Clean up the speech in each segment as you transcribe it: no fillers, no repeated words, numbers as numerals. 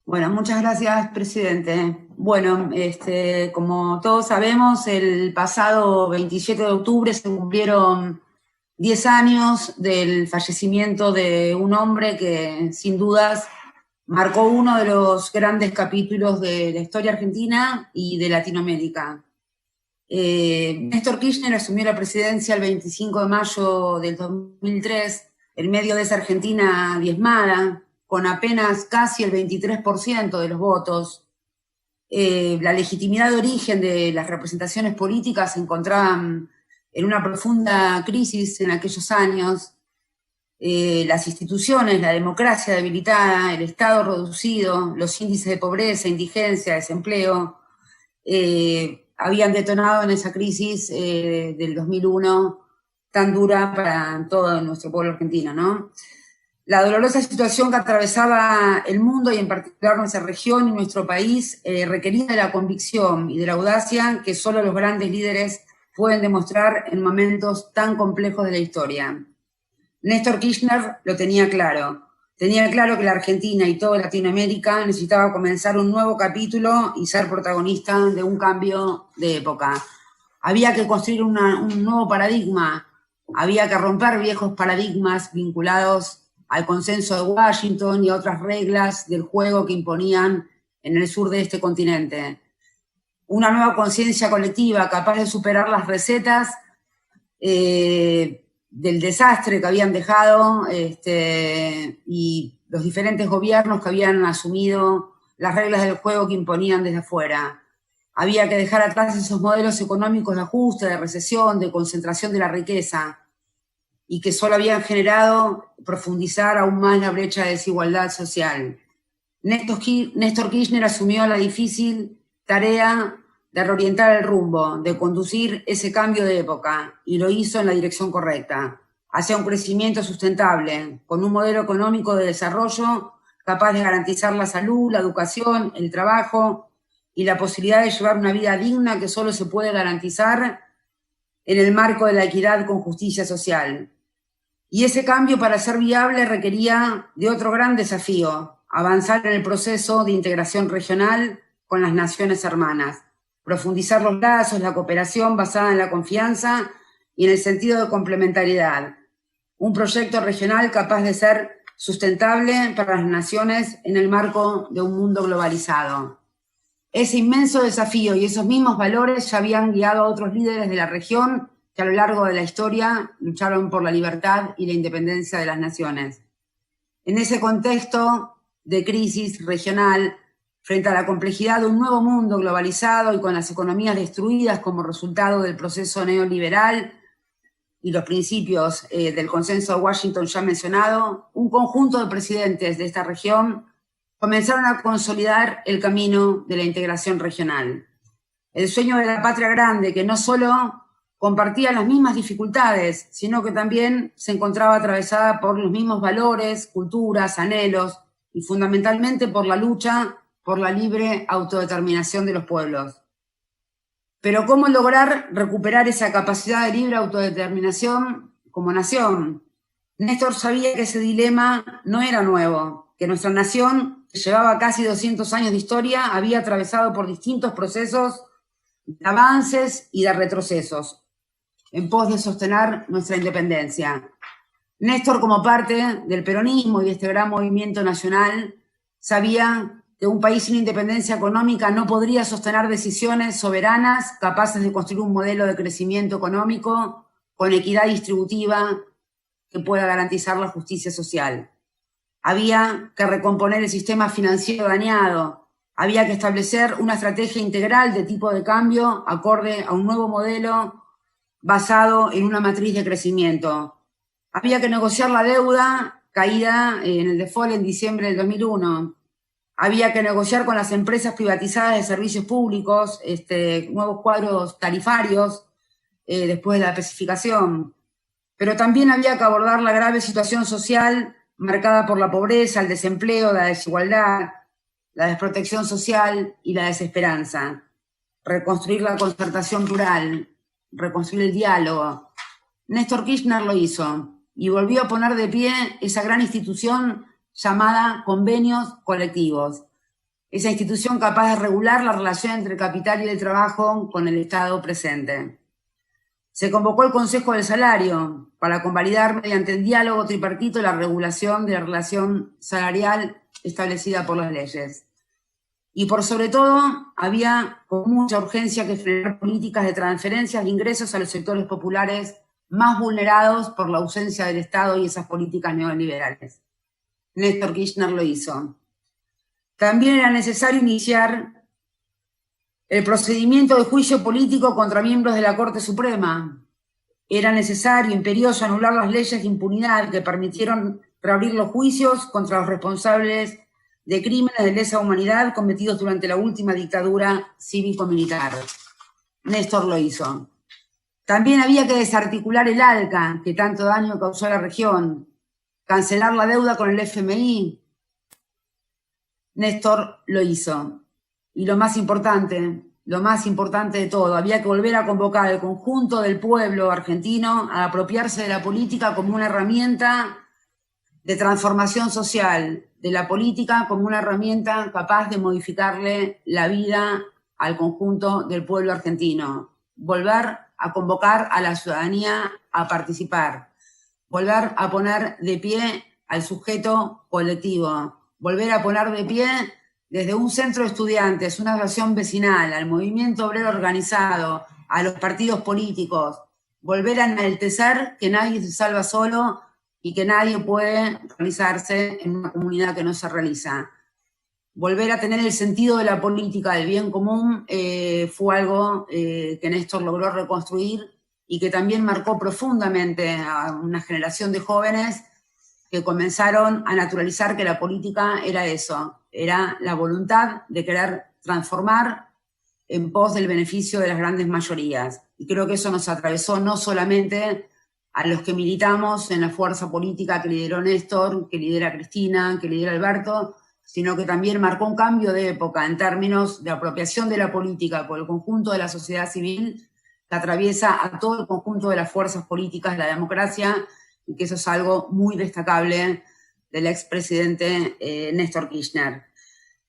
Bueno, muchas gracias, presidente. Bueno, como todos sabemos, el pasado 27 de octubre se cumplieron 10 años del fallecimiento de un hombre que, sin dudas, marcó uno de los grandes capítulos de la historia argentina y de Latinoamérica. Néstor Kirchner asumió la presidencia el 25 de mayo del 2003, en medio de esa Argentina diezmada, con apenas casi el 23% de los votos. La legitimidad de origen de las representaciones políticas se encontraban en una profunda crisis en aquellos años. Las instituciones, la democracia debilitada, el Estado reducido, los índices de pobreza, indigencia, desempleo, habían detonado en esa crisis del 2001 tan dura para todo nuestro pueblo argentino, ¿no? La dolorosa situación que atravesaba el mundo y en particular nuestra región y nuestro país requería de la convicción y de la audacia que solo los grandes líderes pueden demostrar en momentos tan complejos de la historia. Néstor Kirchner lo tenía claro. Tenía claro que la Argentina y toda Latinoamérica necesitaba comenzar un nuevo capítulo y ser protagonista de un cambio de época. Había que construir un nuevo paradigma, había que romper viejos paradigmas vinculados al consenso de Washington y a otras reglas del juego que imponían en el sur de este continente. Una nueva conciencia colectiva capaz de superar las recetas del desastre que habían dejado y los diferentes gobiernos que habían asumido las reglas del juego que imponían desde afuera. Había que dejar atrás esos modelos económicos de ajuste, de recesión, de concentración de la riqueza, y que solo habían generado profundizar aún más la brecha de desigualdad social. Néstor Kirchner asumió la difícil tarea de reorientar el rumbo, de conducir ese cambio de época, y lo hizo en la dirección correcta, hacia un crecimiento sustentable, con un modelo económico de desarrollo capaz de garantizar la salud, la educación, el trabajo y la posibilidad de llevar una vida digna que solo se puede garantizar en el marco de la equidad con justicia social. Y ese cambio, para ser viable, requería de otro gran desafío: avanzar en el proceso de integración regional con las naciones hermanas, profundizar los lazos, la cooperación basada en la confianza y en el sentido de complementariedad. Un proyecto regional capaz de ser sustentable para las naciones en el marco de un mundo globalizado. Ese inmenso desafío y esos mismos valores ya habían guiado a otros líderes de la región que a lo largo de la historia lucharon por la libertad y la independencia de las naciones. En ese contexto de crisis regional, frente a la complejidad de un nuevo mundo globalizado y con las economías destruidas como resultado del proceso neoliberal y los principios del consenso de Washington ya mencionado, un conjunto de presidentes de esta región comenzaron a consolidar el camino de la integración regional. El sueño de la patria grande, que no solo compartía las mismas dificultades, sino que también se encontraba atravesada por los mismos valores, culturas, anhelos y fundamentalmente por la lucha por la libre autodeterminación de los pueblos. Pero ¿cómo lograr recuperar esa capacidad de libre autodeterminación como nación? Néstor sabía que ese dilema no era nuevo, que nuestra nación, que llevaba casi 200 años de historia, había atravesado por distintos procesos de avances y de retrocesos en pos de sostener nuestra independencia. Néstor, como parte del peronismo y de este gran movimiento nacional, sabía que un país sin independencia económica no podría sostener decisiones soberanas capaces de construir un modelo de crecimiento económico con equidad distributiva que pueda garantizar la justicia social. Había que recomponer el sistema financiero dañado, había que establecer una estrategia integral de tipo de cambio acorde a un nuevo modelo basado en una matriz de crecimiento. Había que negociar la deuda caída en el default en diciembre del 2001. Había que negociar con las empresas privatizadas de servicios públicos nuevos cuadros tarifarios después de la especificación. Pero también había que abordar la grave situación social marcada por la pobreza, el desempleo, la desigualdad, la desprotección social y la desesperanza. Reconstruir la concertación plural, reconstruir el diálogo. Néstor Kirchner lo hizo y volvió a poner de pie esa gran institución llamada convenios colectivos, esa institución capaz de regular la relación entre el capital y el trabajo con el Estado presente. Se convocó el Consejo del Salario para convalidar mediante el diálogo tripartito la regulación de la relación salarial establecida por las leyes. Y por sobre todo, había con mucha urgencia que frenar políticas de transferencias de ingresos a los sectores populares más vulnerados por la ausencia del Estado y esas políticas neoliberales. Néstor Kirchner lo hizo. También era necesario iniciar el procedimiento de juicio político contra miembros de la Corte Suprema. Era necesario, imperioso, anular las leyes de impunidad que permitieron reabrir los juicios contra los responsables de crímenes de lesa humanidad cometidos durante la última dictadura cívico-militar. Néstor lo hizo. También había que desarticular el ALCA, que tanto daño causó a la región, cancelar la deuda con el FMI. Néstor lo hizo. Y lo más importante de todo, había que volver a convocar al conjunto del pueblo argentino a apropiarse de la política como una herramienta de transformación social, de la política como una herramienta capaz de modificarle la vida al conjunto del pueblo argentino. Volver a convocar a la ciudadanía a participar, volver a poner de pie al sujeto colectivo, volver a poner de pie desde un centro de estudiantes, una asociación vecinal, al movimiento obrero organizado, a los partidos políticos, volver a enaltecer que nadie se salva solo y que nadie puede realizarse en una comunidad que no se realiza. Volver a tener el sentido de la política del bien común fue algo que Néstor logró reconstruir y que también marcó profundamente a una generación de jóvenes que comenzaron a naturalizar que la política era eso, era la voluntad de querer transformar en pos del beneficio de las grandes mayorías. Y creo que eso nos atravesó no solamente a los que militamos en la fuerza política que lideró Néstor, que lidera Cristina, que lidera Alberto, sino que también marcó un cambio de época en términos de apropiación de la política por el conjunto de la sociedad civil, que atraviesa a todo el conjunto de las fuerzas políticas de la democracia, y que eso es algo muy destacable del expresidente Néstor Kirchner.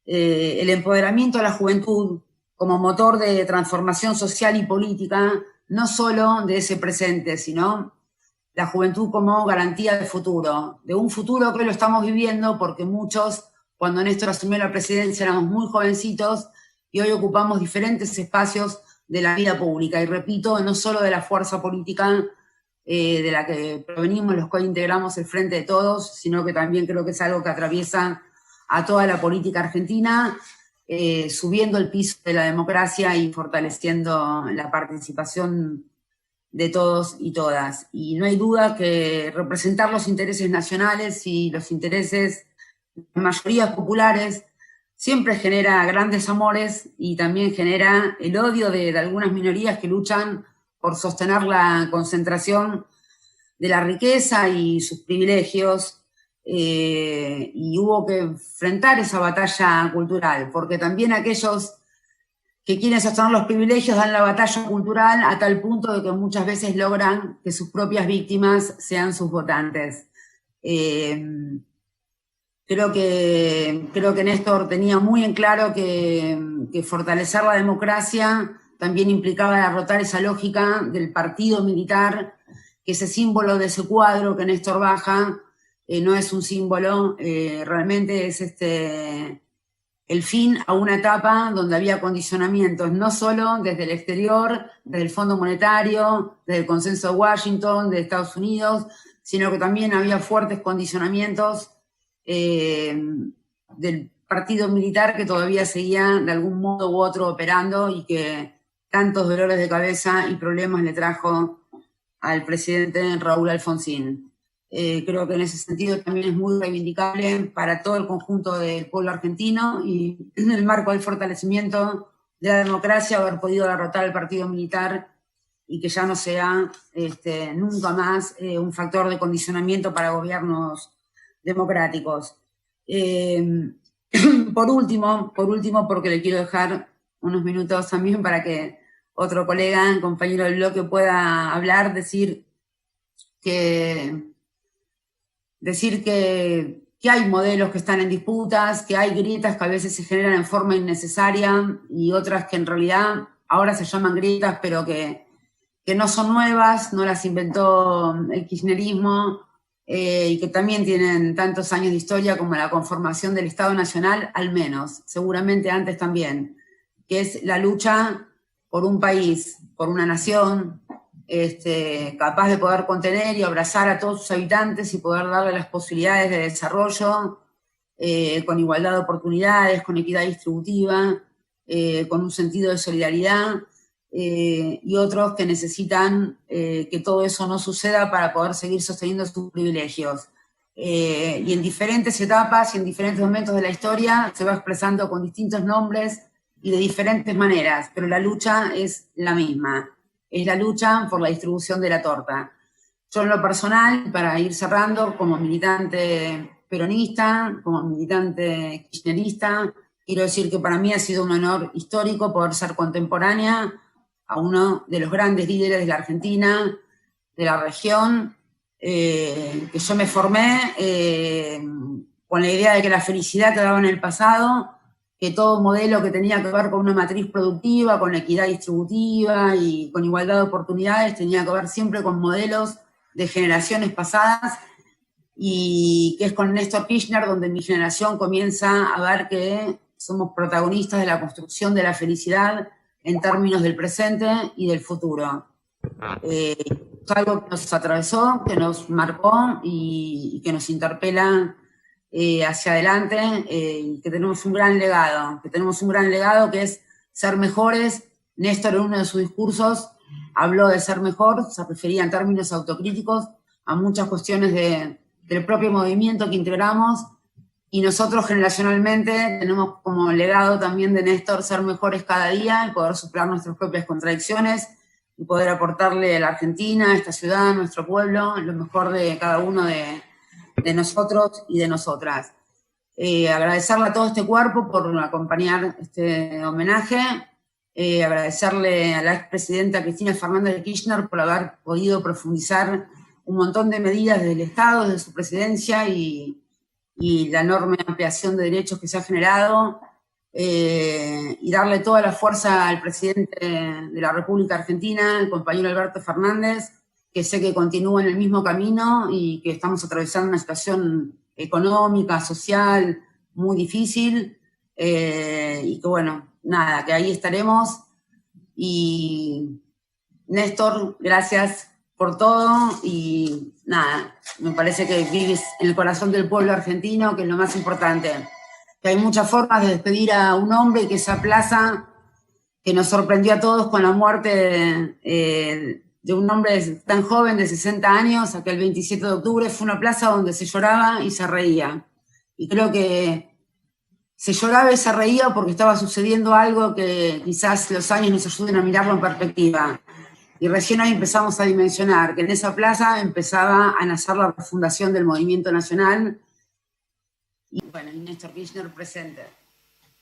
El empoderamiento de la juventud como motor de transformación social y política, no solo de ese presente, sino la juventud como garantía de futuro, de un futuro que hoy lo estamos viviendo porque muchos, cuando Néstor asumió la presidencia, éramos muy jovencitos y hoy ocupamos diferentes espacios de la vida pública. Y repito, no solo de la fuerza política de la que provenimos los que integramos el Frente de Todos, sino que también creo que es algo que atraviesa a toda la política argentina, subiendo el piso de la democracia y fortaleciendo la participación de todos y todas. Y no hay duda que representar los intereses nacionales y los intereses de mayorías populares siempre genera grandes amores y también genera el odio de algunas minorías que luchan por sostener la concentración de la riqueza y sus privilegios, y hubo que enfrentar esa batalla cultural, porque también aquellos que quieren sostener los privilegios dan la batalla cultural a tal punto de que muchas veces logran que sus propias víctimas sean sus votantes. Creo que Néstor tenía muy en claro que fortalecer la democracia también implicaba derrotar esa lógica del partido militar, que ese símbolo de ese cuadro que Néstor baja no es un símbolo, realmente es el fin a una etapa donde había condicionamientos, no solo desde el exterior, desde el Fondo Monetario, desde el Consenso de Washington, de Estados Unidos, sino que también había fuertes condicionamientos del partido militar que todavía seguía de algún modo u otro operando y que tantos dolores de cabeza y problemas le trajo al presidente Raúl Alfonsín. Creo que en ese sentido también es muy reivindicable para todo el conjunto del pueblo argentino y en el marco del fortalecimiento de la democracia haber podido derrotar al partido militar y que ya no sea nunca más un factor de condicionamiento para gobiernos democráticos. Por último, porque le quiero dejar unos minutos también para que otro colega, compañero del bloque, pueda hablar, decir que que hay modelos que están en disputas, que hay grietas que a veces se generan en forma innecesaria y otras que en realidad ahora se llaman grietas, pero que no son nuevas, no las inventó el kirchnerismo, y que también tienen tantos años de historia como la conformación del Estado Nacional, al menos, seguramente antes también, que es la lucha por un país, por una nación, capaz de poder contener y abrazar a todos sus habitantes y poder darle las posibilidades de desarrollo, con igualdad de oportunidades, con equidad distributiva, con un sentido de solidaridad, y otros que necesitan que todo eso no suceda para poder seguir sosteniendo sus privilegios. Y en diferentes etapas y en diferentes momentos de la historia se va expresando con distintos nombres y de diferentes maneras, pero la lucha es la misma, es la lucha por la distribución de la torta. Yo en lo personal, para ir cerrando, como militante peronista, como militante kirchnerista, quiero decir que para mí ha sido un honor histórico poder ser contemporánea a uno de los grandes líderes de la Argentina, de la región, que yo me formé con la idea de que la felicidad quedaba en el pasado, que todo modelo que tenía que ver con una matriz productiva, con equidad distributiva y con igualdad de oportunidades, tenía que ver siempre con modelos de generaciones pasadas, y que es con Néstor Kirchner donde mi generación comienza a ver que somos protagonistas de la construcción de la felicidad en términos del presente y del futuro. Es algo que nos atravesó, que nos marcó y que nos interpela hacia adelante, que tenemos un gran legado, que es ser mejores. Néstor en uno de sus discursos habló de ser mejor, se refería en términos autocríticos a muchas cuestiones del propio movimiento que integramos, y nosotros generacionalmente tenemos como legado también de Néstor ser mejores cada día y poder superar nuestras propias contradicciones y poder aportarle a la Argentina, a esta ciudad, a nuestro pueblo, lo mejor de cada uno de nosotros y de nosotras. Agradecerle a todo este cuerpo por acompañar este homenaje, agradecerle a la expresidenta Cristina Fernández de Kirchner por haber podido profundizar un montón de medidas del Estado, desde su presidencia, y la enorme ampliación de derechos que se ha generado, y darle toda la fuerza al presidente de la República Argentina, el compañero Alberto Fernández, que sé que continúa en el mismo camino y que estamos atravesando una situación económica, social, muy difícil, y que bueno, nada, que ahí estaremos. Y Néstor, gracias por todo, y nada, me parece que vives en el corazón del pueblo argentino, que es lo más importante. Que hay muchas formas de despedir a un hombre, y que esa plaza que nos sorprendió a todos con la muerte de un hombre tan joven, de 60 años, aquel 27 de octubre, fue una plaza donde se lloraba y se reía. Y creo que se lloraba y se reía porque estaba sucediendo algo que quizás los años nos ayuden a mirarlo en perspectiva. Y recién ahí empezamos a dimensionar que en esa plaza empezaba a nacer la refundación del movimiento nacional. Y bueno, y Néstor Kirchner presente.